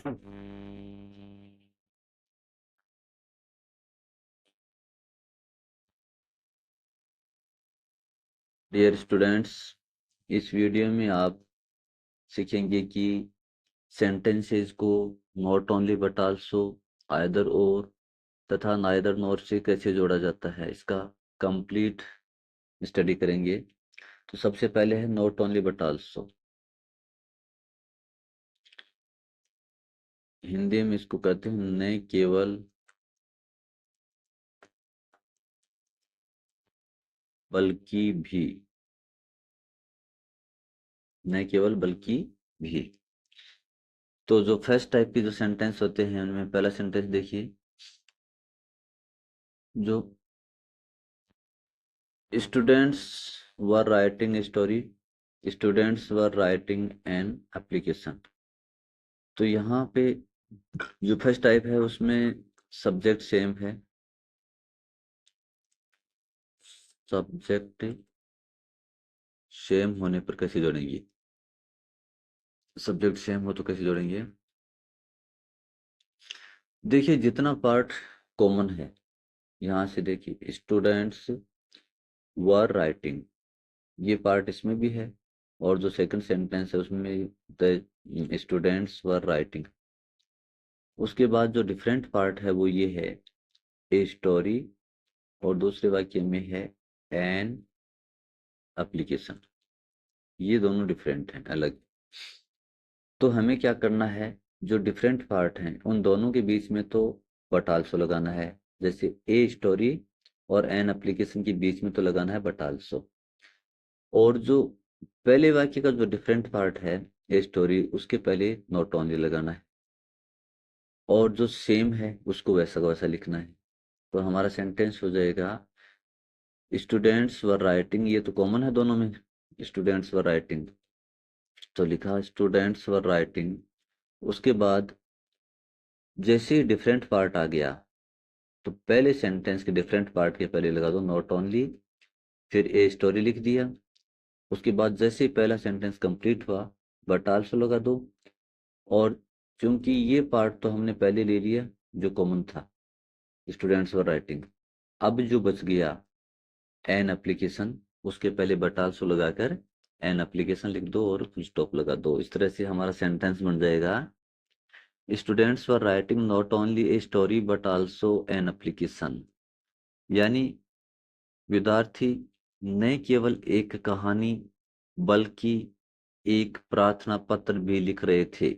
Dear students, इस video में आप सीखेंगे कि सेंटेंसेस को not only but also, either और तथा नाइदर नॉर से कैसे जोड़ा जाता है, इसका कंप्लीट स्टडी करेंगे। तो सबसे पहले है not only but also. Hindi में इसको कहते हैं न केवल बल्कि भी। न केवल बल्कि भी। तो जो फर्स्ट टाइप के जो सेंटेंस होते हैं उनमें पहला सेंटेंस देखिए, जो students were writing story, students were writing an application. तो यहाँ पे जो फर्स्ट टाइप है उसमें सब्जेक्ट सेम है। सब्जेक्ट सेम होने पर कैसे जोड़ेंगे? सब्जेक्ट सेम हो तो कैसे जोड़ेंगे? देखिए, जितना पार्ट कॉमन है यहाँ से देखिए, स्टूडेंट्स वर राइटिंग, ये पार्ट इसमें भी है। और जो सेकंड सेंटेंस है उसमें द स्टूडेंट्स वर राइटिंग। उसके बाद जो डिफरेंट पार्ट है वो ये है, ए स्टोरी, और दूसरे वाक्य में है एन एप्लीकेशन। ये दोनों डिफरेंट हैं, अलग। तो हमें क्या करना है, जो डिफरेंट पार्ट हैं उन दोनों के बीच में तो बट आल्सो लगाना है। जैसे ए स्टोरी और एन एप्लीकेशन के बीच में तो लगाना है बट आल्सो। और जो पहले वाक्य का जो डिफरेंट पार्ट है, ए स्टोरी, उसके पहले नॉट ओनली लगाना है। और जो सेम है उसको वैसा का वैसा लिखना है। तो हमारा सेंटेंस हो जाएगा, स्टूडेंट्स वर राइटिंग, ये तो कॉमन है दोनों में, स्टूडेंट्स वर राइटिंग। तो लिखा स्टूडेंट्स वर राइटिंग। उसके बाद जैसे ही डिफरेंट पार्ट आ गया तो पहले सेंटेंस के डिफरेंट पार्ट के पहले लगा दो नॉट ओनली, फिर ए स्टोरी लिख दिया। उसके बाद जैसे ही पहला सेंटेंस कंप्लीट हुआ बट आल्सो लगा दो। और चूंकि ये पार्ट तो हमने पहले ले लिया जो कॉमन था, स्टूडेंट्स वर राइटिंग, अब जो बच गया एन एप्लीकेशन, उसके पहले बट आल्सो लगाकर एन एप्लीकेशन लिख दो और फुल स्टॉप लगा दो। इस तरह से हमारा सेंटेंस बन जाएगा, students were writing not only a story but also an application. यानी विद्यार्थी न केवल एक कहानी बल्कि एक प्रार्थना पत्र भी लिख रहे थे।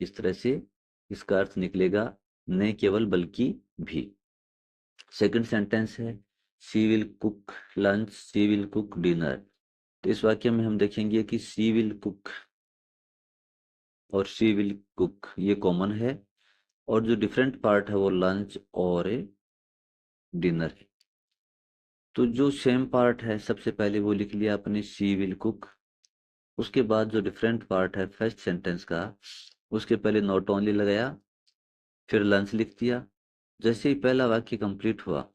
इस तरह से इसका अर्थ निकलेगा न केवल बल्कि भी। सेकंड सेंटेंस है, she will cook lunch, she will cook dinner. तो इस वाक्य में हम देखेंगे कि शी विल कुक और शी विल कुक ये कॉमन है, और जो डिफरेंट पार्ट है वो लंच और डिनर है। तो जो सेम पार्ट है सबसे पहले वो लिख लिया अपने, शी विल कुक। उसके बाद जो डिफरेंट पार्ट है फर्स्ट सेंटेंस का, उसके पहले नॉट ओनली लगाया, फिर लंच लिख दिया। जैसे ही पहला वाक्य कंप्लीट हुआ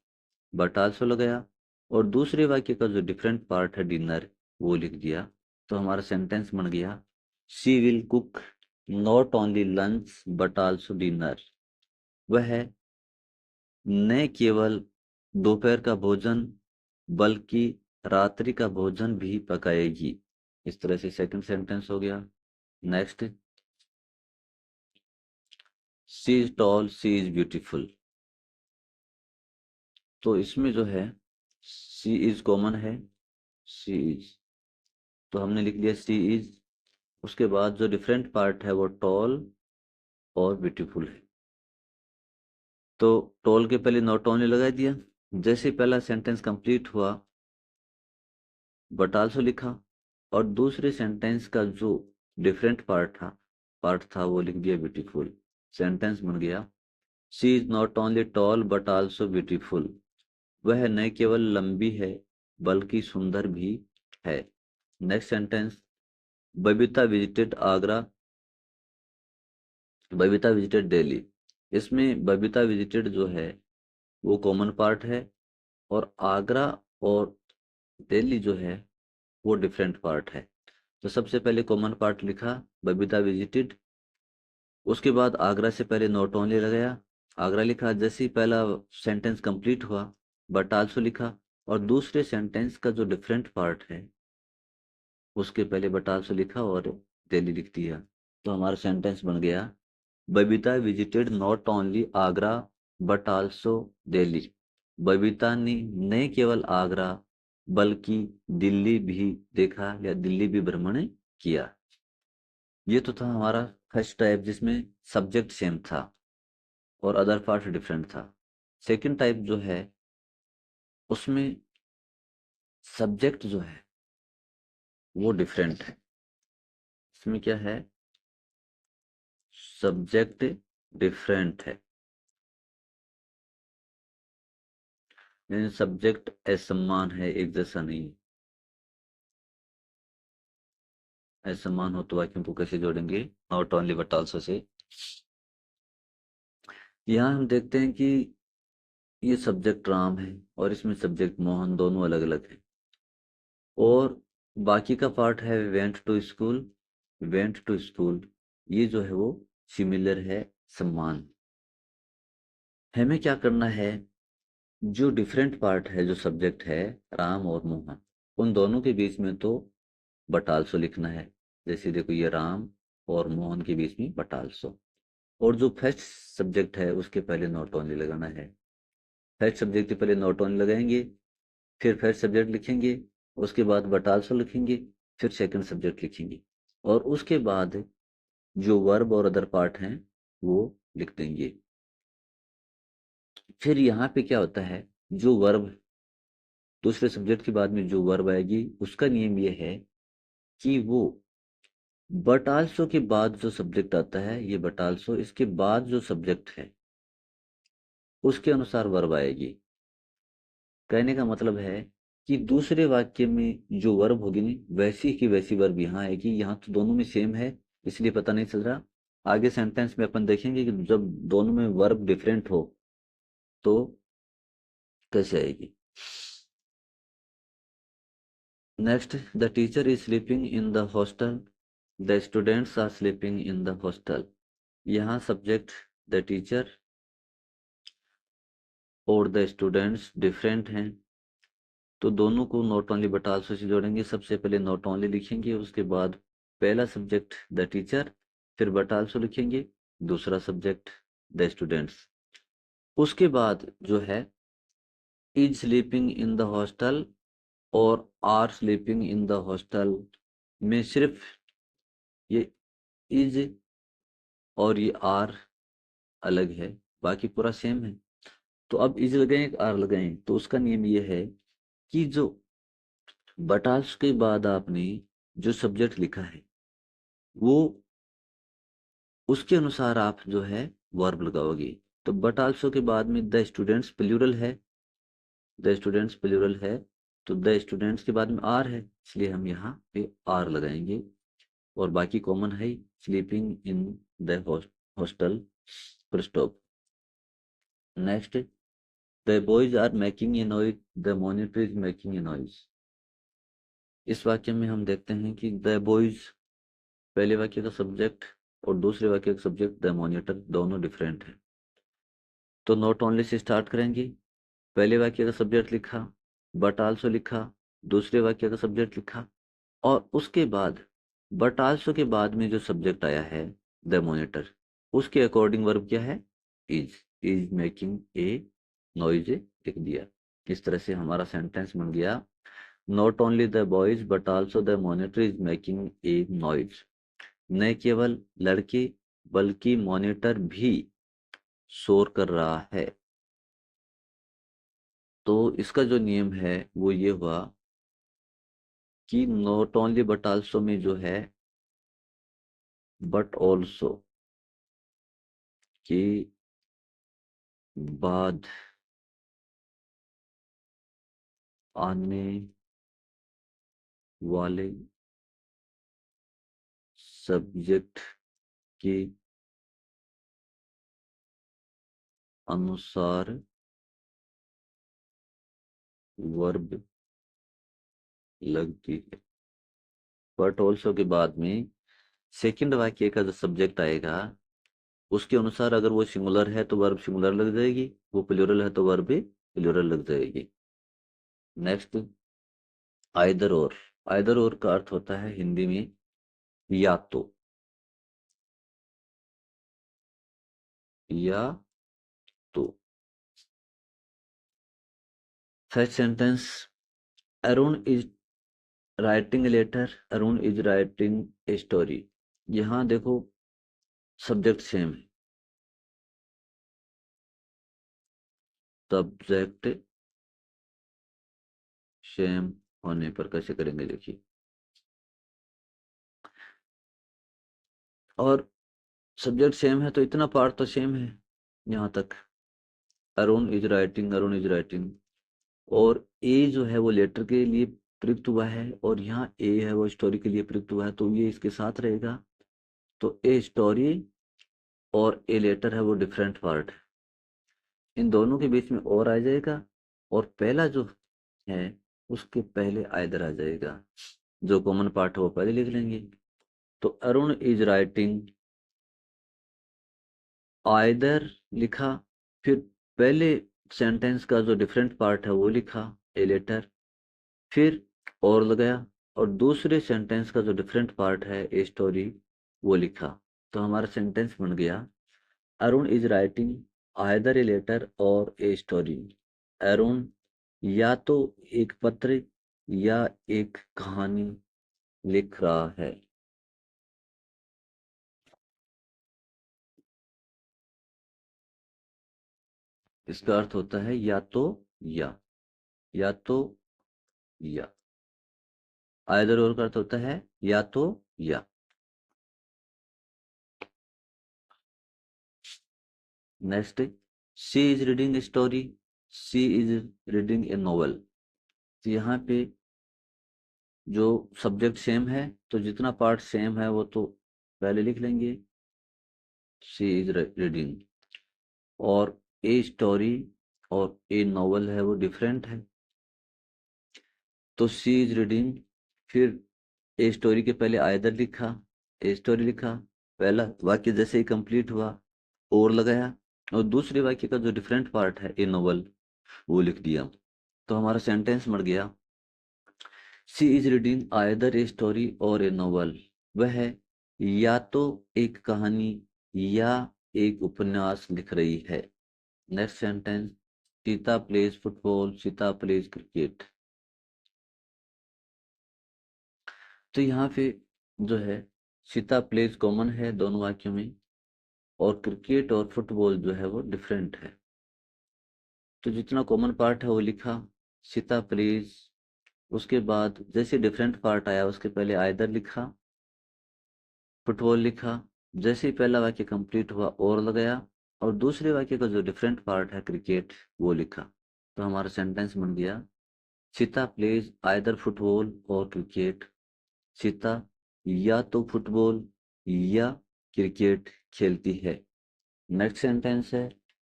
बट आल्सो लगाया, और दूसरे वाक्य का जो डिफरेंट पार्ट है डिनर, वो लिख दिया। तो हमारा सेंटेंस बन गया, she will cook not only lunch but also dinner. वह न केवल दोपहर का भोजन बल्कि रात्रि का भोजन भी पकाएगी। इस तरह से सेकंड सेंटेंस हो गया। Next, she is tall, she is beautiful. तो इसमें जो है शी इज कॉमन है, शी इज, तो हमने लिख दिया शी इज। उसके बाद जो डिफरेंट पार्ट है वो टॉल और ब्यूटीफुल है। तो टॉल के पहले नॉट ओनली लगा दिया। जैसे पहला सेंटेंस कंप्लीट हुआ बट आल्सो लिखा, और दूसरे सेंटेंस का जो डिफरेंट पार्ट था वो लिख दिया ब्यूटीफुल। सेंटेंस बन गया, she is not only tall but also beautiful. वह न केवल लंबी है बल्कि सुंदर भी है। Next sentence, Babita visited Agra, Babita visited Delhi. इसमें बबीता विजिटेड जो है वो कॉमन पार्ट है, और आगरा और दिल्ली जो है वो डिफरेंट पार्ट है। तो सबसे पहले कॉमन पार्ट लिखा बबीता विजिटेड, उसके बाद आगरा से पहले नॉट ओनली लगाया, आगरा लिखा। जैसे ही पहला सेंटेंस कंप्लीट हुआ, बट आल्सो लिखा। और दूसरे सेंटेंस का जो डिफरेंट पार्ट है उसके पहले बट आल्सो लिखा और दिल्ली लिख दिया। तो हमारा सेंटेंस बन गया, Babita visited not only Agra but also Delhi. Babita ने न केवल आगरा बल्कि दिल्ली भी देखा या दिल्ली भी भ्रमण किया। ये तो था हमारा फर्स्ट टाइप जिसमें सब्जेक्ट सेम था और अदर पार्ट डिफरेंट था। सेकंड टाइप जो है उसमें सब्जेक्ट जो है वो डिफरेंट है। इसमें क्या है, सब्जेक्ट डिफरेंट है, यानी सब्जेक्ट असमान है, एक जैसा नहीं है। असमान हो तो वाक्यों को कैसे जोड़ेंगे, not only but also say. यहाँ हम देखते हैं कि ये सब्जेक्ट राम है और इसमें सब्जेक्ट मोहन, दोनों अलग अलग हैं। और बाकी का पार्ट है went to school, went to school, ये जो है वो सिमिलर है, समान। हमें क्या करना है, जो डिफरेंट पार्ट है, जो सब्जेक्ट है राम और मोहन, उन दोनों के बीच में तो बट आल्सो लिखना है। जैसे देखो ये राम और मोहन के बीच में बट आल्सो। और जो फर्स्ट सब्जेक्ट है उसके पहले नॉट ओनली लगाना है। फर्स्ट सब्जेक्ट के पहले नॉट ओनली लगाएंगे, फिर फर्स्ट सब्जेक्ट लिखेंगे, उसके बाद बट आल्सो लिखेंगे, फिर सेकंड सब्जेक्ट लिखेंगे, और उसके बाद जो वर्ब और अदर पार्ट हैं वो लिख देंगे। फिर यहाँ पे क्या होता है, जो वर्ब दूसरे सब्जेक्ट के बाद में जो वर्ब आएगी उसका नियम ये है कि वो बट आल्सो के बाद जो सब्जेक्ट आता है, ये बट आल्सो इसके बाद जो सब्जेक्ट है उसके अनुसार वर्ब आएगी। कहने का मतलब है कि दूसरे वाक्य में जो वर्ब होगी नहीं, वैसी की वैसी वर्ब यहाँ आएगी। यहाँ तो दोनों में सेम है इसलिए पता नहीं चल रहा। आगे सेंटेंस में अपन देखेंगे कि जब दोनों में वर्ब डिफरेंट हो तो कैसे आएगी। Next, the teacher is sleeping in the hostel, the students are sleeping in the hostel. यहाँ सब्जेक्ट द टीचर और द स्टूडेंट्स डिफरेंट हैं, तो दोनों को not only but also say जोड़ेंगे। सबसे पहले नॉट ओनली लिखेंगे, उसके बाद पहला सब्जेक्ट द टीचर, फिर बट आल्सो लिखेंगे, दूसरा सब्जेक्ट द स्टूडेंट्स। उसके बाद जो है is sleeping in the hostel और are sleeping in the hostel में सिर्फ ये इज और ये आर अलग है, बाकी पूरा सेम है। तो अब इज लगाएं आर लगाएं, तो उसका नियम ये है कि जो बटाल्स के बाद आपने जो सब्जेक्ट लिखा है वो उसके अनुसार आप जो है वर्ब लगाओगे। तो बट आल्सो के बाद में द स्टूडेंट्स प्लूरल है, द स्टूडेंट्स प्लूरल है, तो द स्टूडेंट्स के बाद में आर है, इसलिए हम यहाँ पे आर लगाएंगे। और बाकी कॉमन है, sleeping in the hostel, full stop. Next, the boys are making a noise, the monitor is making a noise. इस वाक्य में हम देखते हैं कि द बॉयज पहले वाक्य का सब्जेक्ट और दूसरे वाक्य का सब्जेक्ट द मॉनिटर दोनों डिफरेंट है। तो नॉट ओनली से स्टार्ट करेंगे। पहले वाक्य का सब्जेक्ट लिखा, बट आल्सो लिखा, दूसरे वाक्य का सब्जेक्ट लिखा, और उसके बाद बट आल्सो के बाद में जो सब्जेक्ट आया है द मॉनिटर, उसके अकॉर्डिंग वर्ब क्या है, इज मेकिंग ए नॉइज लिख दिया। इस तरह से हमारा सेंटेंस बन गया, not only the boys but also the monitor is making a noise. न केवल लड़के बल्कि मॉनिटर भी शोर कर रहा है। तो इसका जो नियम है वो ये हुआ कि नॉट ओनली बट आल्सो में जो है बट ऑल्सो के बाद आने वाले सब्जेक्ट के अनुसार वर्ब लगती है। बट ऑल्सो के बाद में सेकंड वाक्य का जो सब्जेक्ट आएगा उसके अनुसार अगर वो सिंगुलर है तो वर्ब सिंगुलर लग जाएगी, वो प्लूरल है तो वर्ब भी प्लूरल लग जाएगी। नेक्स्ट, आइदर और का अर्थ होता है हिंदी में या तो, या तो। First sentence, Arun is writing a letter, Arun is writing a story. यहाँ देखो सब्जेक्ट सेम है, सब्जेक्ट सेम होने पर कैसे करेंगे देखिए। और सब्जेक्ट सेम है तो इतना पार्ट तो सेम है यहाँ तक, अरुण इज राइटिंग। और ए जो है वो लेटर के लिए प्रयुक्त हुआ है, और यहाँ ए है वो स्टोरी के लिए प्रयुक्त हुआ है, तो ये इसके साथ रहेगा। तो ए स्टोरी और ए लेटर है वो डिफरेंट पार्ट है, इन दोनों के बीच में और आ जाएगा, और पहला जो है उसके पहले आइदर आ जाएगा। जो कॉमन पार्ट है वो पहले लिख लेंगे। तो अरुण इज राइटिंग, आइदर लिखा, फिर पहले सेंटेंस का जो डिफरेंट पार्ट है वो लिखा, ए लेटर, फिर और लगाया, और दूसरे सेंटेंस का जो डिफरेंट पार्ट है ए स्टोरी वो लिखा। तो हमारा सेंटेंस बन गया, Arun is writing either a letter और ए स्टोरी। अरुण या तो एक पत्र या एक कहानी लिख रहा है। इसका अर्थ होता है या तो, या, या तो, या। आइदर और का अर्थ होता है या तो, या। Next, she is reading a story, she is reading A novel. तो यहाँ पे जो सब्जेक्ट सेम है तो जितना पार्ट सेम है वो तो पहले लिख लेंगे, शी इज रीडिंग। और ए स्टोरी और ए नॉवल है वो डिफरेंट है, तो शी इज रीडिंग, फिर ए स्टोरी के पहले आइदर लिखा, ए स्टोरी लिखा, पहला वाक्य जैसे ही कंप्लीट हुआ और लगाया, और दूसरे वाक्य का जो डिफरेंट पार्ट है ए नॉवल वो लिख दिया। तो हमारा सेंटेंस मर गया, she is reading either a story और ए नॉवल। वह या तो एक कहानी या एक उपन्यास लिख रही है। Next sentence, Sita plays football, Sita plays cricket. तो यहाँ पे जो है सीता प्लेज कॉमन है दोनों वाक्यों में, और क्रिकेट और फुटबॉल जो है वो डिफरेंट है। तो जितना कॉमन पार्ट है वो लिखा, सीता प्लेज, उसके बाद जैसे डिफरेंट पार्ट आया उसके पहले आइदर लिखा, फुटबॉल लिखा, जैसे ही पहला वाक्य कंप्लीट हुआ और लगाया, और दूसरे वाक्य का जो डिफरेंट पार्ट है क्रिकेट वो लिखा। तो हमारा सेंटेंस बन गया, सीता प्लेज आइदर फुटबॉल और क्रिकेट। सीता या तो फुटबॉल या क्रिकेट खेलती है। नेक्स्ट सेंटेंस है,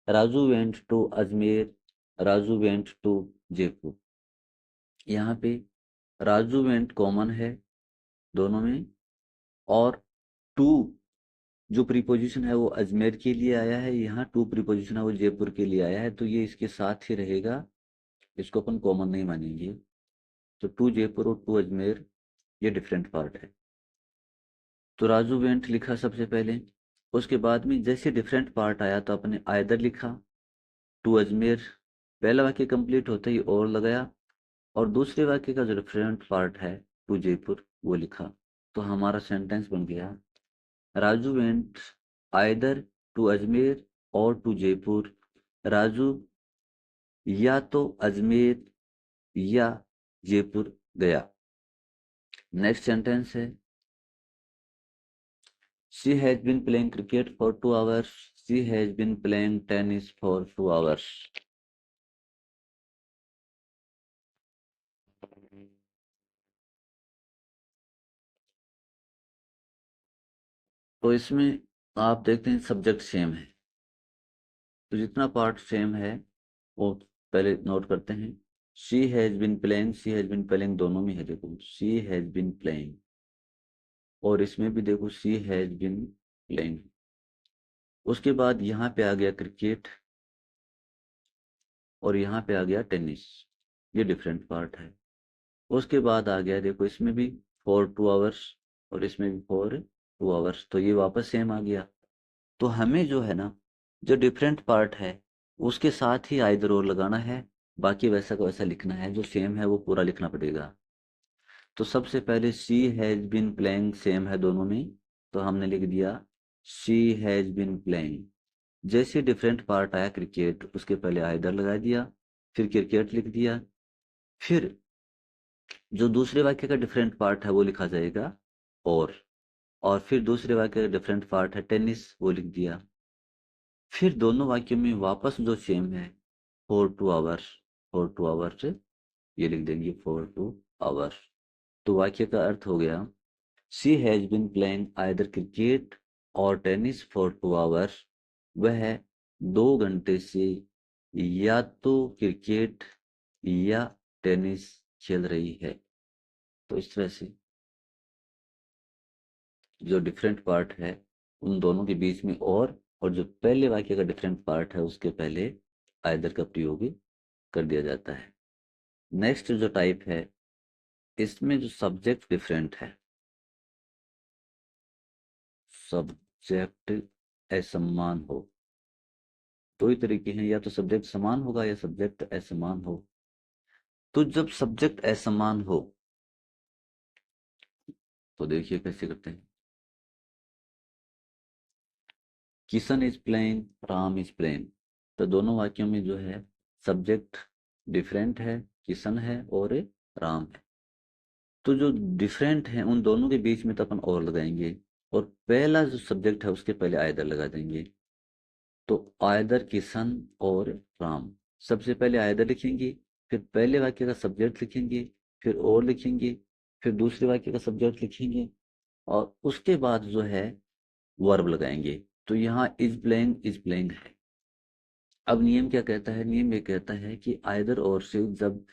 Raju went to Ajmer, Raju went to Jaipur. यहाँ पे राजू वेंट कॉमन है दोनों में, और टू जो प्रीपोजिशन है वो अजमेर के लिए आया है, यहाँ टू प्रीपोजिशन है वो जयपुर के लिए आया है, तो ये इसके साथ ही रहेगा, इसको अपन कॉमन नहीं मानेंगे। तो टू जयपुर और टू अजमेर ये डिफरेंट पार्ट है। तो राजू वेंट लिखा सबसे पहले, उसके बाद में जैसे डिफरेंट पार्ट आया तो अपने आइदर लिखा, टू अजमेर, पहला वाक्य कंप्लीट होते ही और लगाया, और दूसरे वाक्य का जो डिफरेंट पार्ट है टू जयपुर वो लिखा। तो हमारा सेंटेंस बन गया, Raju went either to Ajmer और टू जयपुर। राजू या तो अजमेर या जयपुर गया। नेक्स्ट सेंटेंस है, she has been playing cricket for 2 hours, she has been playing tennis for 2 hours। तो इसमें आप देखते हैं सब्जेक्ट सेम है, तो जितना पार्ट सेम है वो पहले नोट करते हैं। She has been playing, she has been playing दोनों में है, देखो शी हैज बीन प्लेइंग, और इसमें भी देखो शी हैज बीन प्लेइंग। उसके बाद यहाँ पे आ गया क्रिकेट और यहाँ पे आ गया टेनिस, ये डिफरेंट पार्ट है। उसके बाद आ गया देखो इसमें भी फॉर 2 आवर्स और इसमें भी फॉर 2 आवर्स, तो ये वापस सेम आ गया। तो हमें जो है ना, जो डिफरेंट पार्ट है उसके साथ ही आइदर और लगाना है, बाकी वैसा का वैसा लिखना है, जो सेम है वो पूरा लिखना पड़ेगा। तो सबसे पहले she has been playing same है दोनों में, तो हमने लिख दिया शी हैज बीन प्लेइंग। जैसे डिफरेंट पार्ट आया क्रिकेट, उसके पहले आइदर लगा दिया, फिर क्रिकेट लिख दिया, फिर जो दूसरे वाक्य का डिफरेंट पार्ट है वो लिखा जाएगा और फिर दूसरे वाक्य का डिफरेंट पार्ट है टेनिस, वो लिख दिया। फिर दोनों वाक्यों में वापस जो सेम है फॉर 2 आवर्स ये लिख देंगे फॉर 2 आवर्स। तो वाक्य का अर्थ हो गया she has been playing either cricket और टेनिस फॉर 2 आवर्स। वह 2 घंटे से या तो क्रिकेट या टेनिस खेल रही है। तो इस तरह से जो डिफरेंट पार्ट है उन दोनों के बीच में और जो पहले वाक्य का डिफरेंट पार्ट है उसके पहले आइदर का प्रयोग कर दिया जाता है। नेक्स्ट जो टाइप है, इसमें जो सब्जेक्ट डिफरेंट है, सब्जेक्ट असमान हो। दो ही तरीके हैं, या तो सब्जेक्ट समान होगा या सब्जेक्ट असमान हो। तो जब सब्जेक्ट असमान हो तो देखिए कैसे करते हैं। Kishan is playing, Ram is playing. तो दोनों वाक्यों में जो है सब्जेक्ट डिफरेंट है, किशन है और राम है। तो जो डिफरेंट है उन दोनों के बीच में तो अपन और लगाएंगे, और पहला जो सब्जेक्ट है उसके पहले आयदर लगा देंगे। तो आयदर किशन और राम, सबसे पहले आयदर लिखेंगे, फिर पहले वाक्य का सब्जेक्ट लिखेंगे, फिर और लिखेंगे, फिर दूसरे वाक्य का सब्जेक्ट लिखेंगे, और उसके बाद जो है वर्ब लगाएंगे। तो यहाँ इज प्लेइंग है। अब नियम क्या कहता है, नियम ये कहता है कि आइदर और से जब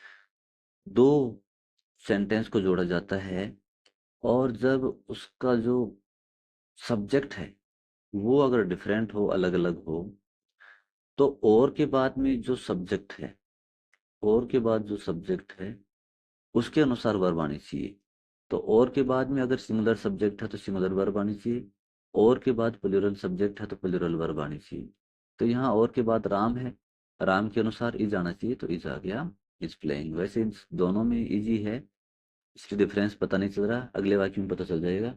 दो सेंटेंस को जोड़ा जाता है और जब उसका जो सब्जेक्ट है वो अगर डिफरेंट हो, अलग अलग हो, तो और के बाद में जो सब्जेक्ट है, और के बाद जो सब्जेक्ट है उसके अनुसार वर्ब आनी चाहिए। तो और के बाद में अगर सिंगुलर सब्जेक्ट है तो सिंगुलर वर्ब आनी चाहिए, और के बाद प्लूरल सब्जेक्ट है तो प्लूरल वर्ब आनी चाहिए। तो यहाँ और के बाद राम है, राम के अनुसार इज आना चाहिए, तो इज आ गया इज प्लेइंग। वैसे इन दोनों में इजी है, इसकी डिफरेंस पता नहीं चल रहा, अगले वाक्य में पता चल जाएगा।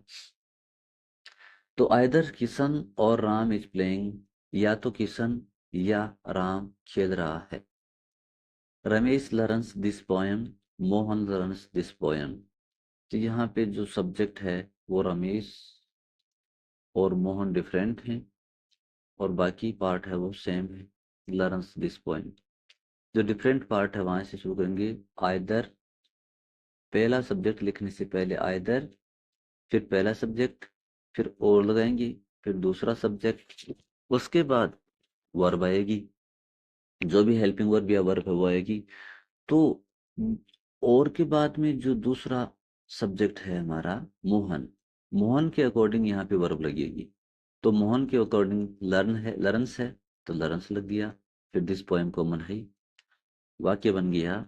तो आइदर किशन और राम इज प्लेइंग, या तो किशन या राम खेल रहा है। Ramesh learns this poem, Mohan learns this poem. तो यहाँ पे जो सब्जेक्ट है वो रमेश और मोहन डिफरेंट हैं, और बाकी पार्ट है वो सेम है, लर्न्स दिस पोएम। जो डिफरेंट पार्ट है वहां से शुरू करेंगे। आइदर, पहला सब्जेक्ट लिखने से पहले आइदर, फिर पहला सब्जेक्ट, फिर और लगाएंगे, फिर दूसरा सब्जेक्ट, उसके बाद वर्ब आएगी, जो भी हेल्पिंग वर्ब या वर्ब है वो आएगी। तो और के बाद में जो दूसरा सब्जेक्ट है हमारा मोहन, मोहन के अकॉर्डिंग यहाँ पे वर्ब लगेगी। तो मोहन के अकॉर्डिंग लर्न है, लर्न्स है, तो लर्न्स लग गया। फिर दिस पोएम कॉमन है, वाक्य बन गया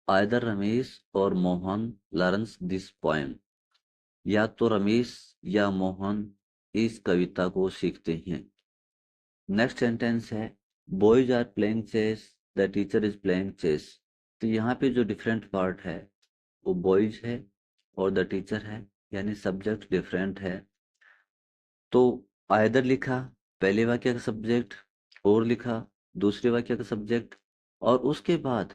आइदर रमेश और मोहन लर्न्स दिस पोएम। या तो रमेश या मोहन इस कविता को सीखते हैं। नेक्स्ट सेंटेंस है boys are playing chess, the teacher is playing chess. तो यहाँ पे जो डिफरेंट पार्ट है वो बॉयज है और द टीचर है, यानी सब्जेक्ट डिफरेंट है। तो आइदर लिखा, पहले वाक्य का सब्जेक्ट, और लिखा दूसरे वाक्य का सब्जेक्ट, और उसके बाद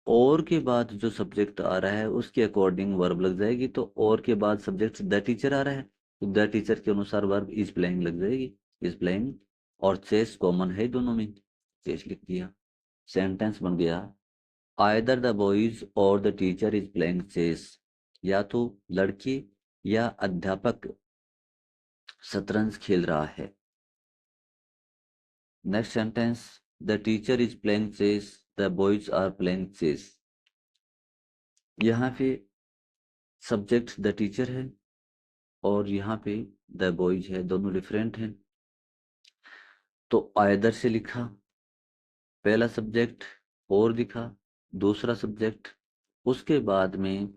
और के बाद जो सब्जेक्ट आ रहा है उसके अकॉर्डिंग वर्ब लग जाएगी। तो और के बाद सब्जेक्ट द टीचर आ रहा है, तो द टीचर के अनुसार वर्ब इज प्लेइंग लग जाएगी, इज प्लेइंग। और चेस कॉमन है दोनों में, चेस लिख दिया। सेंटेंस बन गया आइदर द बॉयज और the teacher is playing chess. या तो लड़के या अध्यापक शतरंज खेल रहा है। Next sentence the teacher is playing chess, the boys are playing chess. यहाँ पे सब्जेक्ट द टीचर है और यहाँ पे द बॉयज है, दोनों डिफरेंट हैं। तो आइदर से लिखा, पहला सब्जेक्ट, और लिखा, दूसरा सब्जेक्ट, उसके बाद में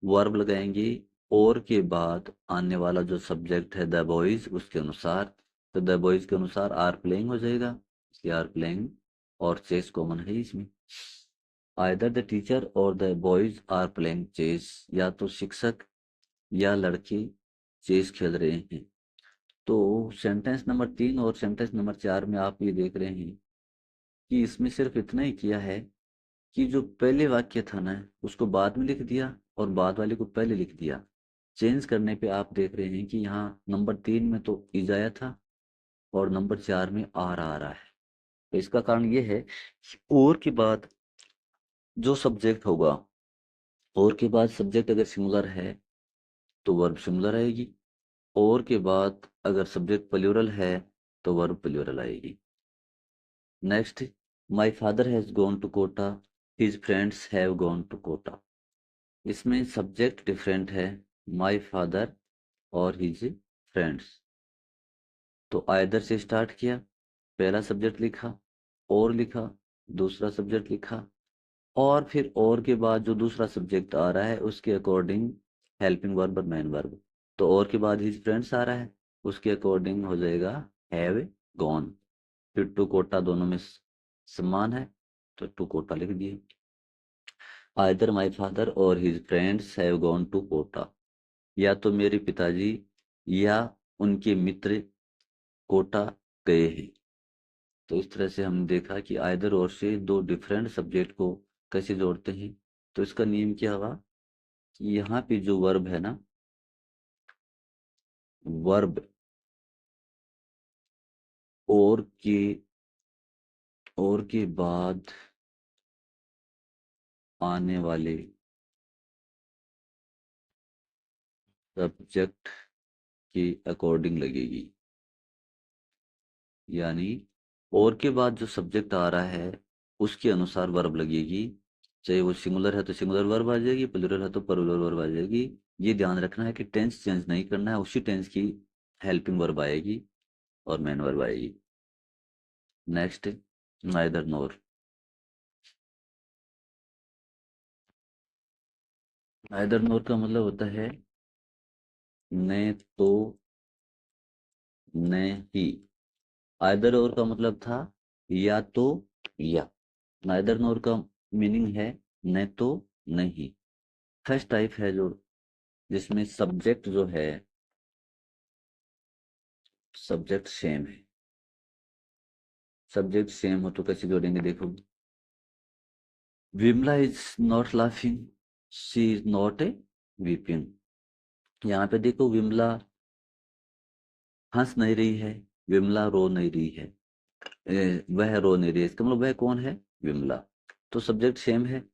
वर्ब लगाएंगे, और के बाद आने वाला जो सब्जेक्ट है द बॉयज, उसके अनुसार, तो द बॉयज के अनुसार आर प्लेइंग हो जाएगा, इसलिए आर प्लेइंग, और चेस कॉमन है इसमें। आइदर द टीचर और the boys are playing chess, या तो शिक्षक या लड़के चेस खेल रहे हैं। तो सेंटेंस नंबर 3 और सेंटेंस नंबर 4 में आप ये देख रहे हैं कि इसमें सिर्फ इतना ही किया है कि जो पहले वाक्य था ना, उसको बाद में लिख दिया और बाद वाले को पहले लिख दिया। चेंज करने पे आप देख रहे हैं कि यहाँ नंबर 3 में तो इज आया था और नंबर 4 में आर आ रहा है। तो इसका कारण ये है कि और के बाद जो सब्जेक्ट होगा, और के बाद सब्जेक्ट अगर सिंगुलर है तो वर्ब सिंगुलर आएगी, और के बाद अगर सब्जेक्ट प्लूरल है तो वर्ब प्लूरल आएगी। Next, my father has gone to Kota, his friends have gone to Kota. इसमें सब्जेक्ट डिफरेंट है, माई फादर और हिज फ्रेंड्स। तो आइदर से स्टार्ट किया, पहला सब्जेक्ट लिखा, और लिखा, दूसरा सब्जेक्ट लिखा, और फिर और के बाद जो दूसरा सब्जेक्ट आ रहा है उसके अकॉर्डिंग हेल्पिंग वर्ब और मेन वर्ब। तो और के बाद हिज फ्रेंड्स आ रहा है, उसके अकॉर्डिंग हो जाएगा हैव गॉन। फिर टू कोटा दोनों में समान है, तो टू कोटा लिख दिए। आइदर माई फादर और his friends have gone to Kota, या तो मेरे पिताजी या उनके मित्र कोटा गए हैं। तो इस तरह से हमने देखा कि आइदर और से दो डिफरेंट सब्जेक्ट को कैसे जोड़ते हैं। तो इसका नियम क्या हुआ कि यहाँ पे जो वर्ब है ना, वर्ब और के और के बाद आने वाले सब्जेक्ट के अकॉर्डिंग लगेगी। यानी और के बाद जो सब्जेक्ट आ रहा है उसके अनुसार वर्ब लगेगी। चाहे वो सिंगुलर है तो सिंगुलर वर्ब आ जाएगी, प्लूरल है तो प्लूरल वर्ब आ जाएगी। ये ध्यान रखना है कि टेंस चेंज नहीं करना है, उसी टेंस की हेल्पिंग वर्ब आएगी और मेन वर्ब आएगी। नेक्स्ट, नाइदर नोर। नाइदर नोर का मतलब होता है न तो न ही। आइदर और का मतलब था या तो या। नाइदर नोर का मीनिंग है न तो नहीं। फर्स्ट टाइप है जो जिसमें सब्जेक्ट जो है, सब्जेक्ट सेम है। सब्जेक्ट सेम हो तो कैसे जोड़ेंगे, देखो। Vimla is not laughing, she is not a weeping. यहाँ पे देखो, विमला हंस नहीं रही है, विमला रो नहीं रही है। वह रो नहीं रही है, इसका मतलब वह कौन है, विमला। तो सब्जेक्ट सेम है।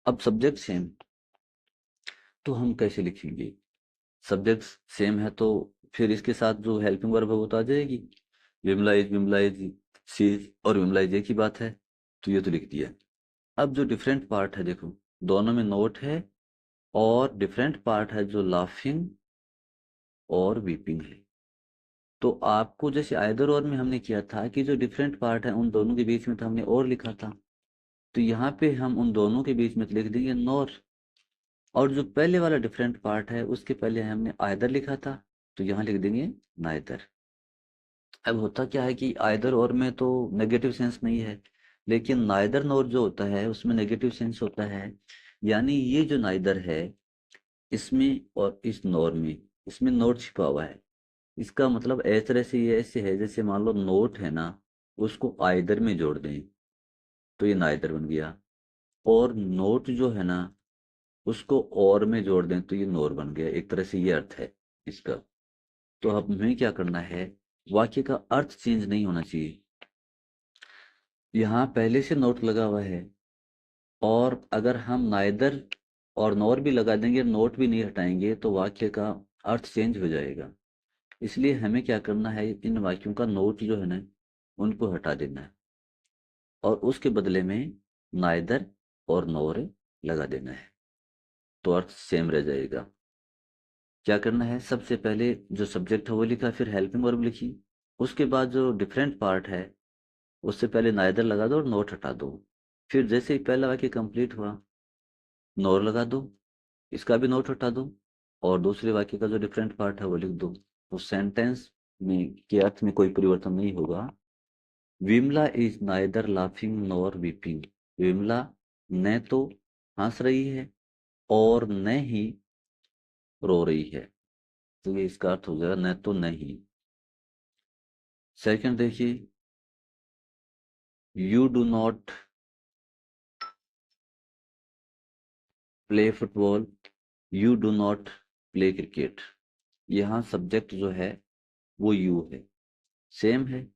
अब सब्जेक्ट सेम तो हम कैसे लिखेंगे। सब्जेक्ट सेम है तो फिर इसके साथ जो हेल्पिंग वर्ब है वो तो आ जाएगी। विमला इज सी इज और विमला इज एक ही बात है, तो ये तो लिख दिया। अब जो डिफरेंट पार्ट है, देखो दोनों में नोट है, और डिफरेंट पार्ट है जो लाफिंग और वीपिंग है। तो आपको जैसे आइदर और में हमने किया था कि जो डिफरेंट पार्ट है उन दोनों के बीच में तो हमने और लिखा था, तो यहाँ पे हम उन दोनों के बीच में तो लिख देंगे नॉर। और जो पहले वाला डिफरेंट पार्ट है उसके पहले हमने आइदर लिखा था, तो यहाँ लिख देंगे नाइदर। अब होता क्या है कि आइदर और में तो नेगेटिव सेंस नहीं है, लेकिन नाइदर नोर जो होता है उसमें नेगेटिव सेंस होता है। यानी ये जो नाइदर है, इसमें और इस नोर में, इसमें नोट छिपा हुआ है। इसका मतलब ऐसे तरह से ये ऐसे है जैसे मान लो नोट है ना, उसको आइदर में जोड़ दें तो ये नाइदर बन गया। और नोट जो है ना, उसको और में जोड़ दें तो ये नोर बन गया। एक तरह से ये अर्थ है इसका। तो अब हमें क्या करना है, वाक्य का अर्थ चेंज नहीं होना चाहिए। यहाँ पहले से नोट लगा हुआ है, और अगर हम नाइदर और नोर भी लगा देंगे, नोट भी नहीं हटाएंगे, तो वाक्य का अर्थ चेंज हो जाएगा। इसलिए हमें क्या करना है, इन वाक्यों का नोट जो है ना, उनको हटा देना है, और उसके बदले में नाइदर और नोर लगा देना है, तो अर्थ सेम रह जाएगा। क्या करना है, सबसे पहले जो सब्जेक्ट है वो लिखा, फिर हेल्पिंग वर्ब लिखी, उसके बाद जो डिफरेंट पार्ट है उससे पहले नाइदर लगा दो और नॉट हटा दो। फिर जैसे ही पहला वाक्य कंप्लीट हुआ, नॉर लगा दो, इसका भी नोट हटा दो और दूसरे वाक्य का जो डिफरेंट पार्ट है वो लिख दो। तो सेंटेंस में के अर्थ में कोई परिवर्तन नहीं होगा। Vimla is neither laughing nor weeping. Vimla न तो हंस रही है और न ही रो रही है। तो ये इसका अर्थ हो जाएगा न तो नहीं। सेकंड देखिए, you do not play football, you do not play cricket. यहाँ सब्जेक्ट जो है वो यू है, सेम है।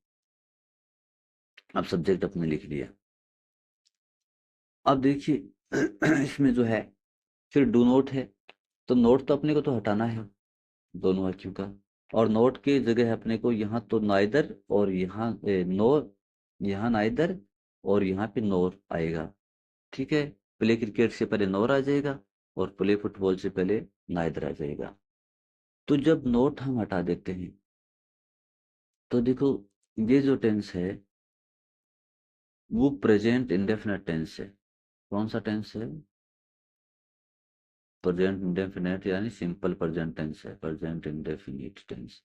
अब सब्जेक्ट अपने लिख लिया। अब देखिए इसमें जो है फिर डू नोट है, तो नोट तो अपने को तो हटाना है दोनों वाक्यों का। और नोट की जगह अपने को यहाँ तो नाइदर और यहाँ नोर, यहाँ नाइदर और यहाँ पे नोर आएगा। ठीक है, प्ले क्रिकेट से पहले नोर आ जाएगा और प्ले फुटबॉल से पहले नाइदर आ जाएगा। तो जब नोट हम हटा देते हैं तो देखो ये जो टेंस है वो प्रेजेंट इंडेफिनेट टेंस है। कौन सा टेंस है? प्रेजेंट इंडेफिनेट यानी सिंपल प्रेजेंट टेंस है, प्रेजेंट इंडेफिनिट टेंस।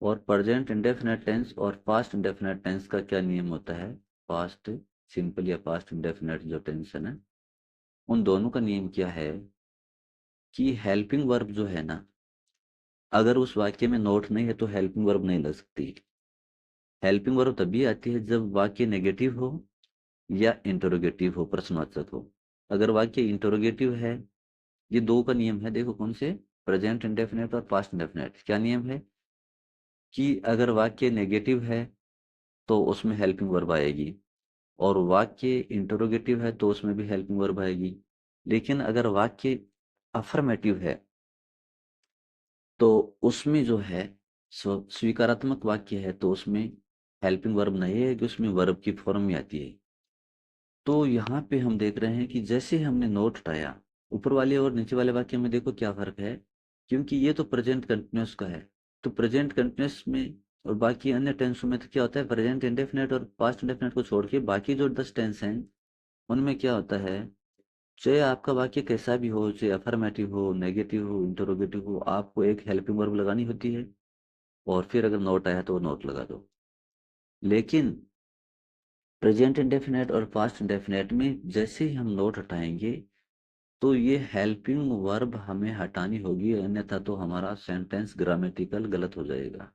और प्रेजेंट इंडेफिनेट टेंस और पास्ट इंडेफिनेट टेंस का क्या नियम होता है? पास्ट सिंपल या पास्ट इंडेफिनेट जो टेंस है ना, उन दोनों का नियम क्या है कि हेल्पिंग वर्ब जो है ना, अगर उस वाक्य में नोट नहीं है तो हेल्पिंग वर्ब नहीं लग सकती। हेल्पिंग वर्ब तभी आती है जब वाक्य नेगेटिव हो या इंटरोगेटिव हो, प्रश्नवाचक हो। अगर वाक्य इंटरोगेटिव है, ये दो का नियम है, देखो कौन से, प्रेजेंट इंडेफिनेट और पास्ट इंडेफिनेट। क्या नियम है कि अगर वाक्य नेगेटिव है तो उसमें हेल्पिंग वर्ब आएगी, और वाक्य इंटरोगेटिव है तो उसमें भी हेल्पिंग वर्ब आएगी। लेकिन अगर वाक्य अफर्मेटिव है तो उसमें जो है स्वीकारात्मक वाक्य है तो उसमें हेल्पिंग वर्ब नहीं है कि उसमें वर्ब की फॉर्म में आती है। तो यहाँ पे हम देख रहे हैं कि जैसे हमने नोट हटाया, ऊपर वाले और नीचे वाले वाक्य में देखो क्या फर्क है, क्योंकि ये तो प्रेजेंट कंटिन्यूअस का है। तो प्रेजेंट कंटिन्यूअस में और बाकी अन्य टेंसों में तो क्या होता है, प्रेजेंट इंडेफिनेट और पास्ट इंडेफिनेट को छोड़ के बाकी जो 10 टेंस हैं उनमें क्या होता है, चाहे आपका वाक्य कैसा भी हो, चाहे अफर्मेटिव हो, नेगेटिव हो, इंटरोगेटिव हो, आपको एक हेल्पिंग वर्ब लगानी होती है और फिर अगर नोट आया तो नोट लगा दो। लेकिन प्रेजेंट इंडेफिनेट और पास्ट इंडेफिनेट में जैसे ही हम नोट हटाएंगे तो ये हेल्पिंग वर्ब हमें हटानी होगी, अन्यथा तो हमारा सेंटेंस ग्रामेटिकल गलत हो जाएगा।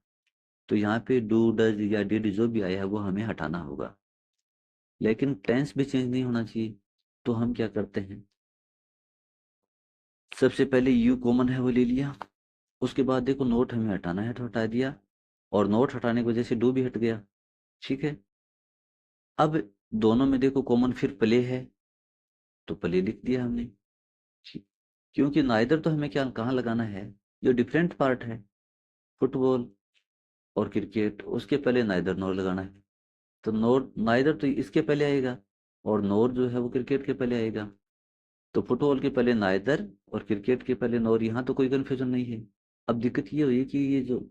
तो यहाँ पे डू, डज या डिड जो भी आया है वो हमें हटाना होगा, लेकिन टेंस भी चेंज नहीं होना चाहिए। तो हम क्या करते हैं, सबसे पहले यू कॉमन है वो ले लिया, उसके बाद देखो नोट हमें हटाना है तो हटा दिया, और नोट हटाने की वजह से डू भी हट गया। ठीक है, अब दोनों में देखो कॉमन फिर प्ले है तो प्ले लिख दिया हमने। ठीक, क्योंकि नाइदर तो हमें क्या कहाँ लगाना है, जो डिफरेंट पार्ट है फुटबॉल और क्रिकेट, उसके पहले नाइदर नोर लगाना है। तो नोर नाइदर तो इसके पहले आएगा और नोर जो है वो क्रिकेट के पहले आएगा। तो फुटबॉल के पहले नाइदर और क्रिकेट के पहले नोर, यहाँ तो कोई कंफ्यूजन नहीं है। अब दिक्कत ये हुई कि ये जो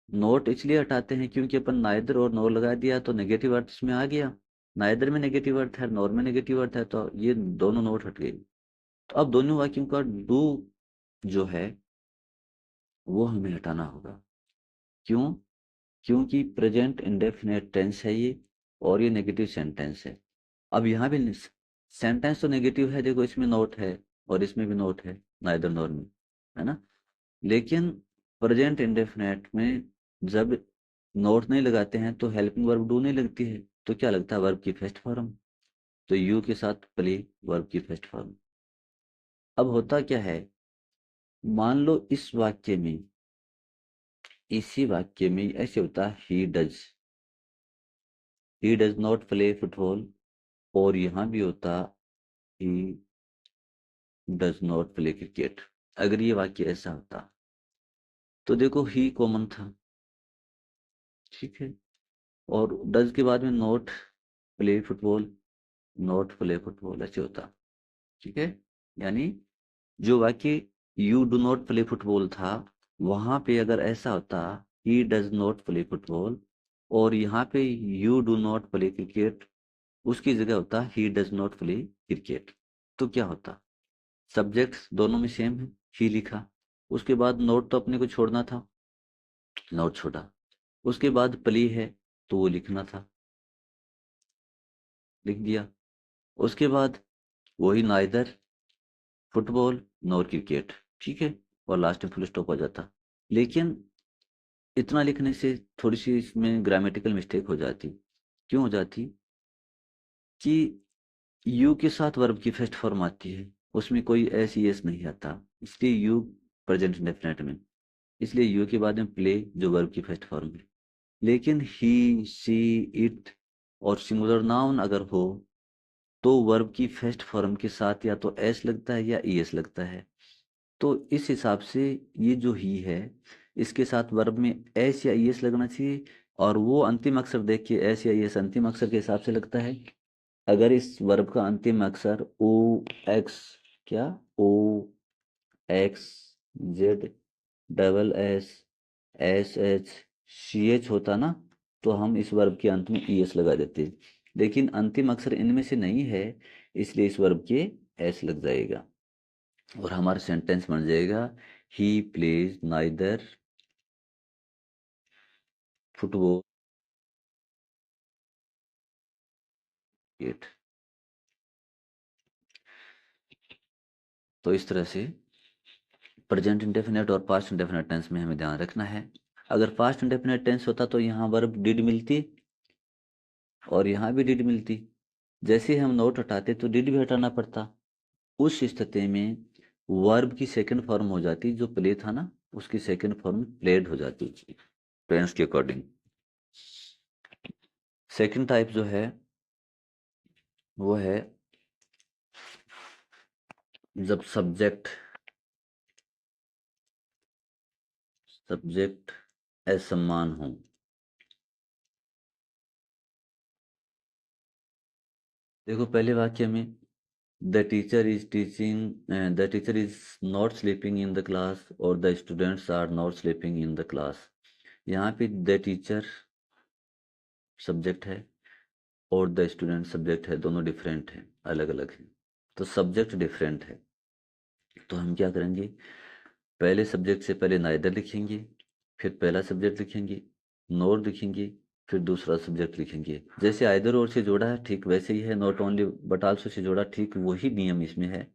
नोट इसलिए हटाते हैं क्योंकि अपन नाइदर और नोर लगा दिया तो नेगेटिव अर्थ इसमें आ गया। नाइदर में नेगेटिव अर्थ है, नोर में नेगेटिव अर्थ है, तो ये दोनों नोट हट गए। तो अब दोनों वाक्यों का डू जो है वो हमें हटाना होगा। क्यों? क्योंकि प्रेजेंट इंडेफिनेट टेंस है ये और ये नेगेटिव सेंटेंस है। अब यहाँ भी सेंटेंस तो नेगेटिव है, देखो इसमें नोट है और इसमें भी नोट है, नाइदर नोर में, है ना। लेकिन प्रेजेंट इंडेफिनेट में जब नोट नहीं लगाते हैं तो हेल्पिंग वर्ब डू नहीं लगती है, तो क्या लगता है, वर्ब की फर्स्ट फॉर्म। तो यू के साथ प्ले वर्ब की फर्स्ट फॉर्म। अब होता क्या है, मान लो इस वाक्य में, इसी वाक्य में ऐसे होता he does not play football, और यहाँ भी होता he does not play cricket. अगर ये वाक्य ऐसा होता तो देखो ही कॉमन था, ठीक है, और डज के बाद में not play football, not play football ऐसे होता। ठीक है, यानी जो वाक्य you do not play football था वहां पे अगर ऐसा होता he does not play football, और यहाँ पे you do not play cricket, उसकी जगह होता he does not play cricket. तो क्या होता, सब्जेक्ट दोनों में सेम है, ही लिखा, उसके बाद नोट तो अपने को छोड़ना था, नोट छोड़ा, उसके बाद प्ले है तो वो लिखना था, लिख दिया, उसके बाद वही नाइदर फुटबॉल नॉर क्रिकेट, ठीक है, और लास्ट में फुल स्टॉप हो जाता। लेकिन इतना लिखने से थोड़ी सी इसमें ग्रामेटिकल मिस्टेक हो जाती। क्यों हो जाती कि यू के साथ वर्ब की फर्स्ट फॉर्म आती है, उसमें कोई एस ई एस नहीं आता, इसलिए यू प्रेजेंट इंडेफिनिट में, इसलिए यू के बाद में प्ले जो वर्ब की फर्स्ट फॉर्म है। लेकिन ही सी इट और सिंगुलर नाउन अगर हो तो वर्ब की फर्स्ट फॉर्म के साथ या तो एस लगता है या ई एस लगता है। तो इस हिसाब से ये जो ही है इसके साथ वर्ब में एस या ई एस लगना चाहिए, और वो अंतिम अक्षर देख के एस या ई एस अंतिम अक्षर के हिसाब से लगता है। अगर इस वर्ब का अंतिम अक्षर ओ एक्स, क्या, O X Z double S S H C H होता ना, तो हम इस वर्ब के अंत में ई एस लगा देते। लेकिन अंतिम अक्षर इनमें से नहीं है, इसलिए इस वर्ब के एस लग जाएगा और हमारा सेंटेंस बन जाएगा he plays neither football cricket. तो इस तरह से प्रेजेंट इंडेफिनिट और पास्ट इंडेफिनिट टेंस में हमें ध्यान रखना है। अगर पास्ट इंडेफिनिट टेंस होता तो यहाँ वर्ब डिड मिलती और यहाँ भी डिड मिलती, जैसे हम नोट हटाते तो डिड भी हटाना पड़ता। उस स्थिति में वर्ब की सेकंड फॉर्म हो जाती, जो प्ले था ना उसकी सेकंड फॉर्म प्लेड हो जाती टेंस के अकॉर्डिंग। सेकंड टाइप जो है वो है जब सब्जेक्ट असमान हो। देखो पहले वाक्य में the teacher is teaching, the teacher is not sleeping in the class और the students are not sleeping in the class. यहाँ पे द टीचर सब्जेक्ट है और द स्टूडेंट सब्जेक्ट है, दोनों डिफरेंट है, अलग अलग है, तो सब्जेक्ट डिफरेंट है। तो हम क्या करेंगे, पहले सब्जेक्ट से पहले नाइदर लिखेंगे, फिर पहला सब्जेक्ट लिखेंगे, नोर लिखेंगे, फिर दूसरा सब्जेक्ट लिखेंगे। जैसे आइदर और से जोड़ा है ठीक वैसे ही है, not only but also say जोड़ा ठीक वही नियम इसमें है।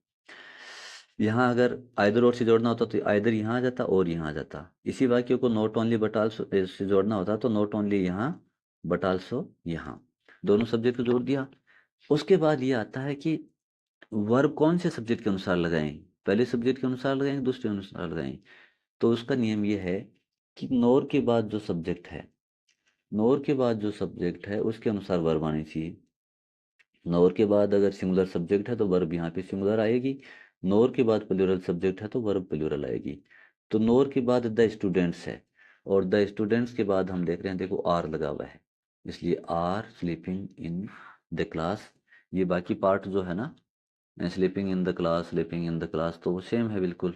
यहाँ अगर आइदर और से जोड़ना होता तो आइदर यहाँ आ जाता और यहाँ आ जाता। इसी वाक्य को not only but also say जोड़ना होता तो नॉट ओनली यहाँ बट आल्सो यहाँ, दोनों सब्जेक्ट को जोड़ दिया। उसके बाद ये आता है कि वर्ब कौन से सब्जेक्ट के अनुसार लगाएं, पहले सब्जेक्ट के अनुसार लगाएं दूसरे अनुसार लगाएं। तो उसका नियम ये है कि नोर के बाद जो सब्जेक्ट है, नोर के बाद जो सब्जेक्ट है उसके अनुसार वर्ब आनी चाहिए। नोर के बाद अगर सिंगुलर सब्जेक्ट है तो वर्ब यहाँ पे सिंगुलर आएगी, नोर के बाद प्लूरल सब्जेक्ट है तो वर्ब प्लूरल आएगी। तो नोर के बाद द स्टूडेंट्स है और द स्टूडेंट्स के बाद हम देख रहे हैं, देखो आर लगा हुआ है, इसलिए are sleeping in the class. ये बाकी पार्ट जो है ना, sleeping in the class, sleeping in the class, तो वो सेम है बिल्कुल।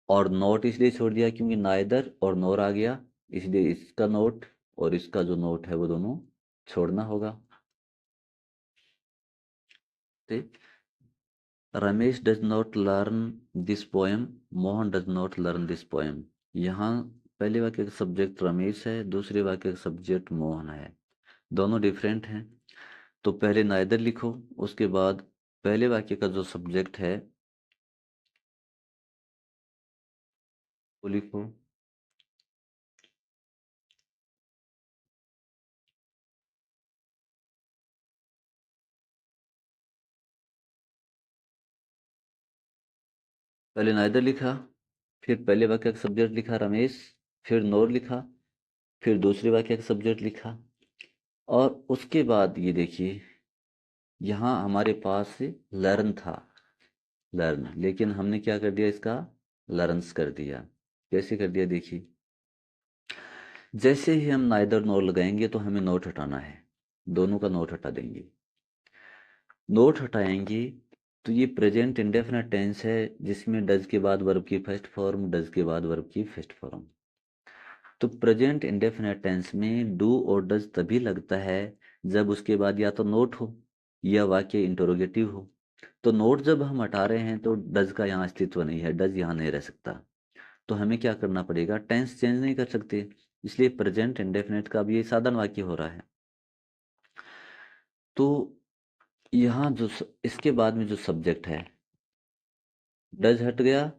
और नोट इसलिए छोड़ दिया क्योंकि नाइदर और नोर आ गया, इसलिए इसका नोट और इसका जो नोट है वो दोनों छोड़ना होगा। ठीक, Ramesh does not learn this poem, Mohan does not learn this poem. यहाँ पहले वाक्य का सब्जेक्ट रमेश है, दूसरे वाक्य का सब्जेक्ट मोहन है, दोनों डिफरेंट हैं। तो पहले नाइदर लिखो, उसके बाद पहले वाक्य का जो सब्जेक्ट है वो लिखो, पहले नाइदर लिखा, फिर पहले वाक्य का सब्जेक्ट लिखा रमेश, फिर नोर लिखा, फिर दूसरे वाक्य का सब्जेक्ट लिखा, और उसके बाद ये देखिए यहाँ हमारे पास लर्न था, लर्न, लेकिन हमने क्या कर दिया, इसका लर्न्स कर दिया। कैसे कर दिया देखिए, जैसे ही हम नाइदर नोर लगाएंगे तो हमें नोट हटाना है, दोनों का नोट हटा देंगे। नोट हटाएंगे तो ये प्रेजेंट इंडेफिनिट टेंस है जिसमें डज के बाद वर्ब की फर्स्ट फॉर्म, डज के बाद वर्ब की फर्स्ट फॉर्म। तो प्रेजेंट इंडेफिनेट टेंस में डू और डज तभी लगता है जब उसके बाद या तो नोट हो या वाक्य इंटरोगेटिव हो। तो नोट जब हम हटा रहे हैं तो डज का यहाँ अस्तित्व नहीं है, डज यहाँ नहीं रह सकता। तो हमें क्या करना पड़ेगा, टेंस चेंज नहीं कर सकते, इसलिए प्रेजेंट इंडेफिनेट का भी ये साधारण वाक्य हो रहा है। तो यहाँ जो इसके बाद में जो सब्जेक्ट है, डज हट गया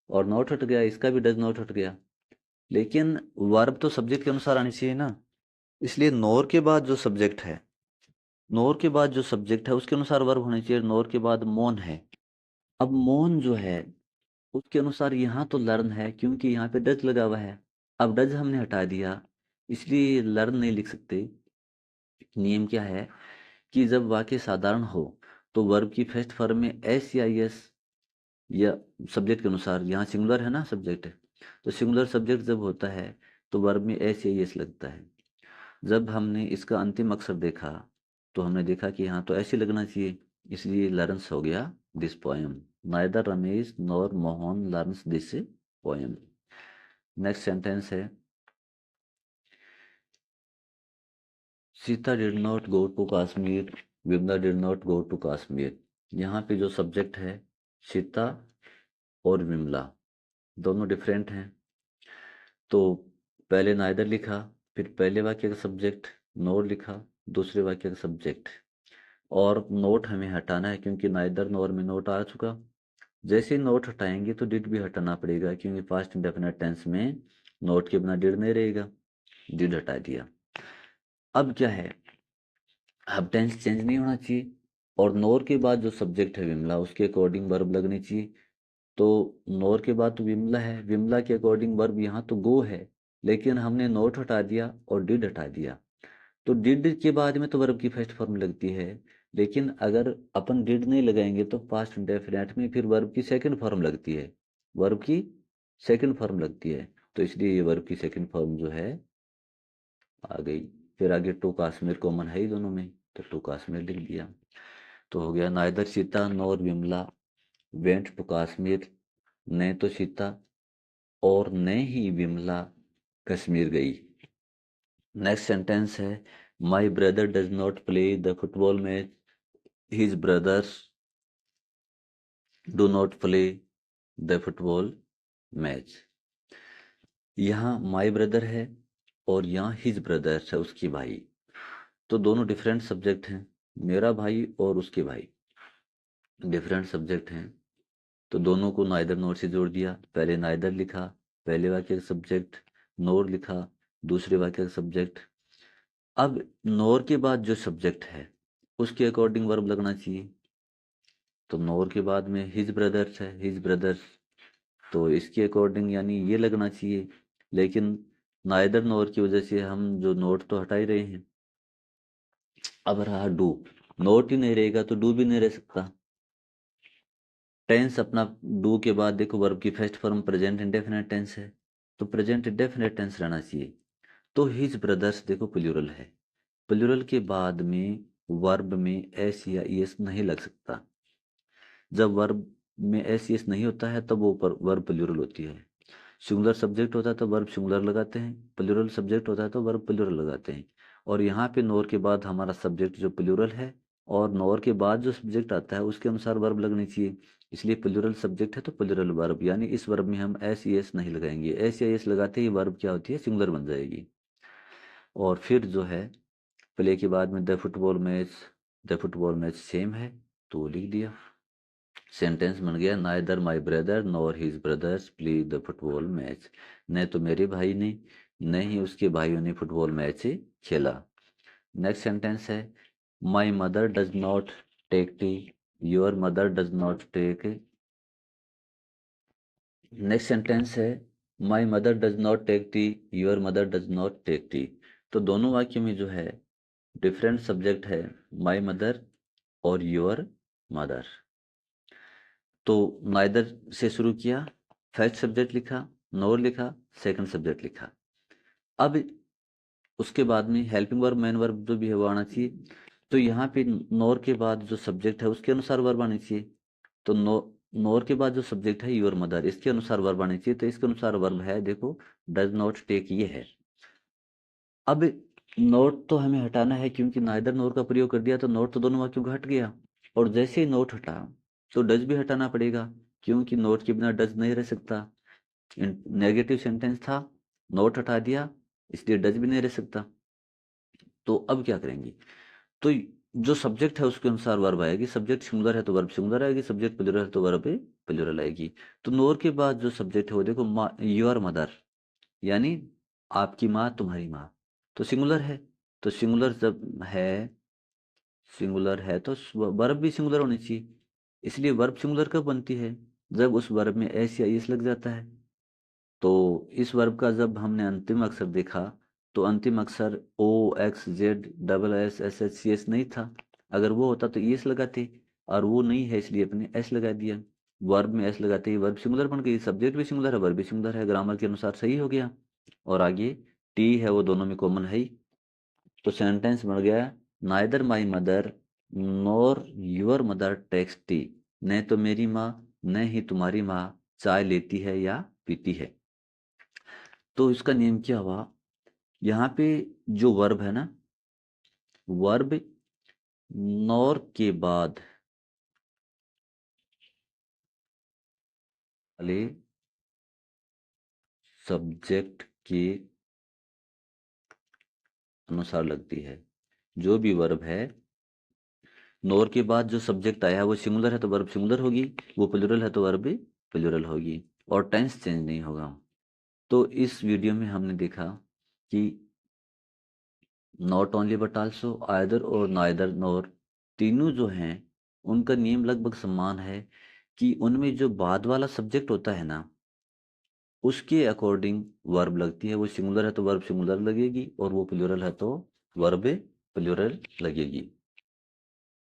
और नॉट हट गया, इसका भी डज नॉट हट गया, लेकिन वर्ब तो सब्जेक्ट के अनुसार आनी चाहिए ना। इसलिए नोर के बाद जो सब्जेक्ट है, नोर के बाद जो सब्जेक्ट है उसके अनुसार वर्ब होनी चाहिए। नोर के बाद मौन है, अब मौन जो है उसके अनुसार यहाँ तो लर्न है, क्योंकि यहाँ पे डज लगा हुआ है। अब डज हमने हटा दिया, इसलिए लर्न नहीं लिख सकते। नियम क्या है कि जब वाक्य साधारण हो तो वर्ब की फर्स्ट फॉर्म में एस या एस या सब्जेक्ट के अनुसार, यहाँ सिंगुलर है ना सब्जेक्ट, तो सिंगुलर सब्जेक्ट जब होता है तो वर्ब में एस या एस लगता है। जब हमने इसका अंतिम अक्षर देखा तो हमने देखा कि यहाँ तो ऐसे लगना चाहिए, इसलिए लर्न्स हो गया this poem. Neither Ramesh nor Mohan learns this poem. Next sentence है, Sita did not go to Kashmir, Vimla did not go to Kashmir. यहाँ पे जो सब्जेक्ट है सीता और विमला दोनों डिफरेंट हैं। तो पहले नाइदर लिखा, फिर पहले वाक्य का सब्जेक्ट नोर लिखा, दूसरे वाक्य का सब्जेक्ट, और नोट हमें हटाना है क्योंकि नाइदर नोर में नोट आ चुका। जैसे ही नोट हटाएंगे तो डिड भी हटाना पड़ेगा, क्योंकि पास्ट इंडेफिनिट टेंस में नोट के बिना डिड नहीं रहेगा। डिड हटा दिया। अब क्या है, अब टेंस चेंज नहीं होना चाहिए, और नोर के बाद जो सब्जेक्ट है विमला उसके अकॉर्डिंग वर्ब लगनी चाहिए। तो नोर के बाद तो विमला है, विमला के अकॉर्डिंग वर्ब यहाँ तो गो है, लेकिन हमने नोट हटा दिया और डिड हटा दिया। तो डिड के बाद में तो वर्ब की फर्स्ट फॉर्म लगती है, लेकिन अगर अपन डिड नहीं लगाएंगे तो पास्ट इंडेफिनिट में फिर वर्ब की सेकंड फॉर्म लगती है, वर्ब की सेकंड फॉर्म लगती है। तो इसलिए ये वर्ब की सेकंड फॉर्म जो है आ गई। फिर आगे टू काश्मीर कॉमन है ही दोनों में, तो टू काश्मीर लिख दिया। तो हो गया neither Sita nor Vimla went to Kashmir, न तो सीता और न ही विमला कश्मीर गई। नेक्स्ट सेंटेंस है, my brother does not play the football match, his brothers do not play the football match. यहाँ माई ब्रदर है और यहाँ हिज ब्रदर्स है, उसकी भाई। तो दोनों डिफरेंट सब्जेक्ट हैं, मेरा भाई और उसके भाई डिफरेंट सब्जेक्ट हैं। तो दोनों को नाइदर नोर से जोड़ दिया। पहले नाइदर लिखा, पहले वाक्य का सब्जेक्ट, नोर लिखा, दूसरे वाक्य का सब्जेक्ट। अब नोर के बाद जो सब्जेक्ट है उसके अकॉर्डिंग वर्ब लगना चाहिए। तो नोर के बाद में हिज ब्रदर्स है, हिज ब्रदर्स, तो इसके अकॉर्डिंग यानी ये लगना चाहिए, लेकिन नाइदर नोर की वजह से हम जो नोट तो हटा ही रहे हैं। अब रहा डू, नोट ही नहीं रहेगा तो डू भी नहीं रह सकता। टेंस अपना डू के बाद देखो वर्ब की first form present indefinite tense है, तो प्रेजेंट इंडेफिनिट टेंस रहना चाहिए। तो हिज ब्रदर्स देखो प्लूरल है, प्लूरल के बाद में वर्ब में एस या एस नहीं लग सकता। जब वर्ब में एस एस नहीं होता है तब वो वर्ब प्लूरल होती है। सिंगुलर सब्जेक्ट होता है तो वर्ब सिंगुलर लगाते हैं, प्लूरल सब्जेक्ट होता है तो वर्ब प्लूरल लगाते हैं। और यहाँ पे नोर के बाद हमारा सब्जेक्ट जो प्लूरल है, और नोर के बाद जो सब्जेक्ट आता है उसके अनुसार वर्ब लगनी चाहिए। इसलिए प्लूरल सब्जेक्ट है तो प्लूरल वर्ब, यानी इस वर्ब में हम एस एस नहीं लगाएंगे। एस या एस लगाते ही वर्ब क्या होती है, सिंगुलर बन जाएगी। और फिर जो है प्ले के बाद में द फुटबॉल मैच सेम है, तो वो लिख दिया। सेंटेंस बन गया, neither my brother nor his brothers play the football match. न तो मेरे भाई ने न ही उसके भाइयों ने फुटबॉल मैच खेला। नेक्स्ट सेंटेंस है, my mother does not take tea, your mother does not take. Next sentence है, my mother does not take tea, your mother does not take tea. तो दोनों वाक्य में जो है डिफरेंट सब्जेक्ट है, माई मदर और योर मदर। तो नाइदर से शुरू किया, फर्स्ट सब्जेक्ट लिखा, नोर लिखा, सेकंड सब्जेक्ट लिखा। अब उसके बाद में हेल्पिंग वर्ब मेन वर्ब जो भी है वो आना चाहिए। तो यहाँ पे नोर के बाद जो सब्जेक्ट है उसके अनुसार वर्ब आनी चाहिए। तो नो नोर के बाद जो सब्जेक्ट है योर मदर, इसके अनुसार वर्ब आनी चाहिए, तो इसके अनुसार वर्ब है, देखो डज नॉट टेक, ये है। अब नोट तो हमें हटाना है, क्योंकि नाइदर नोर का प्रयोग कर दिया तो नोट तो दोनों वाक्यों का हट गया। और जैसे ही नोट हटा तो डज भी हटाना पड़ेगा, क्योंकि नोट के बिना डज नहीं रह सकता। नेगेटिव सेंटेंस था, नोट हटा दिया, इसलिए डज भी नहीं रह सकता। तो अब क्या करेंगे, तो जो सब्जेक्ट है उसके अनुसार वर्ब आएगी। सब्जेक्ट सिंगुलर है तो वर्ब सिंगुलर आएगी, सब्जेक्ट प्लूरल है तो वर्ब प्लूरल आएगी। तो नोर के बाद जो सब्जेक्ट है वो देखो, योर मदर, यानी आपकी माँ, तुम्हारी माँ, तो सिंगुलर है। तो सिंगुलर जब है, सिंगुलर है तो वर्ब भी सिंगुलर होनी चाहिए। इसलिए वर्ब सिंगुलर कब बनती है, जब उस वर्ब में एस या एस लग जाता है। तो इस वर्ब का जब हमने अंतिम अक्षर देखा, तो अंतिम अक्षर O X Z double S S H C S नहीं था। अगर वो होता तो एस लगाते, और वो नहीं है इसलिए अपने एस लगा दिया। वर्ब में एस लगाते ही वर्ब सिंगुलर बन गई, सब्जेक्ट भी सिंगुलर है, वर्ब भी सिंगुलर है, ग्रामर के अनुसार सही हो गया। और आगे टी है वो दोनों में कॉमन है ही। तो सेंटेंस बन गया, neither my mother nor your mother takes tea, न तो मेरी माँ न ही तुम्हारी माँ चाय लेती है या पीती है। तो इसका नियम क्या हुआ, यहाँ पे जो वर्ब है ना, वर्ब नॉर के बाद वाले सब्जेक्ट के अनुसार लगती है। जो भी वर्ब है, नॉर के बाद जो सब्जेक्ट आया है वो सिंगुलर है तो वर्ब सिंगुलर होगी, वो प्लूरल है तो वर्ब भी प्लूरल होगी, और टेंस चेंज नहीं होगा। तो इस वीडियो में हमने देखा कि not only but also, either और नाइदर नॉर, तीनों जो हैं उनका नियम लगभग समान है, कि उनमें जो बाद वाला सब्जेक्ट होता है ना, उसके अकॉर्डिंग वर्ब लगती है। वो सिंगुलर है तो वर्ब सिंगुलर लगेगी, और वो प्लूरल है तो वर्ब प्लूरल लगेगी।